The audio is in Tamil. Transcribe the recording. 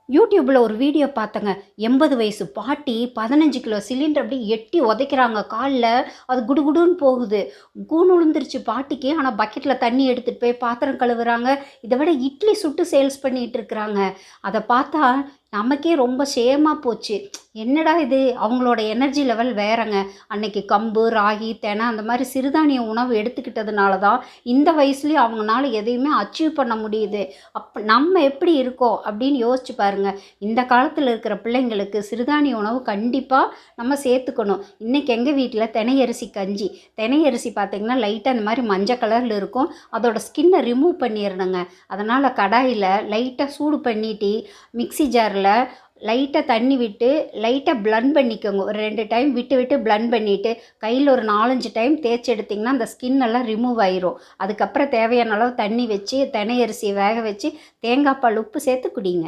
யூடியூப்ல ஒரு வீடியோ பார்த்தேங்க. 80 வயசு பாட்டி 15 கிலோ சிலிண்டர் அப்படியே எட்டி உதைக்கிறாங்க கால்ல. அது குடுகுடுன்னு போகுது. கூன் உழுந்துருச்சு பாட்டிக்கு. ஆனா பக்கெட்ல தண்ணி எடுத்துட்டு போய் பாத்திரம் கழுவுறாங்க. இத விட இட்லி சுட்டு சேல்ஸ் பண்ணிட்டு இருக்கிறாங்க. அத பார்த்தா நமக்கே ரொம்ப ஷேமா போச்சு. என்னடா இது! அவங்களோட எனர்ஜி லெவல் வேறங்க. அன்னைக்கு கம்பு, ராகி, தெனை அந்த மாரி சிறுதானிய உணவு எடுத்துக்கிட்டதுனால தான் இந்த வயசுலயும் அவங்கனால எதையுமே அச்சீவ் பண்ண முடியுது. நம்ம எப்படி இருக்கோம் அப்படின்னு யோசிச்சு பாருங்க. இந்த காலத்துல இருக்கிற பிள்ளைங்களுக்கு சிறுதானிய உணவு கண்டிப்பா நம்ம சேர்த்துக்கணும். இன்னைக்கு எங்க வீட்ல தினை அரிசி கஞ்சி. தினை அரிசி பார்த்தீங்கன்னா, லைட்டா இந்த மாரி மஞ்ச கலர்ல இருக்கும். அதோட ஸ்கின்ன ரிமூவ் பண்ணிறணுங்க. அதனால கடாயில லைட்டா சூடு பண்ணிட்டு, மிக்ஸி ஜார்ல லைட்டா தண்ணி விட்டு, லைட்டா பிளெண்ட் பண்ணிக்கோங்க. ஒரு 2 டைம் விட்டு விட்டு பிளெண்ட் பண்ணிட்டு, கையில ஒரு 4, 5 டைம் தேய்ச்சு எடுத்தீங்கன்னா, அந்த ஸ்கின் எல்லாம் ரிமூவ் ஆயிரும். அதுக்கப்புறம் தேவையான அளவு தண்ணி வச்சு, தினை அரிசிய வேக வச்சு, தேங்காய் பால், உப்பு சேர்த்து குடிங்க.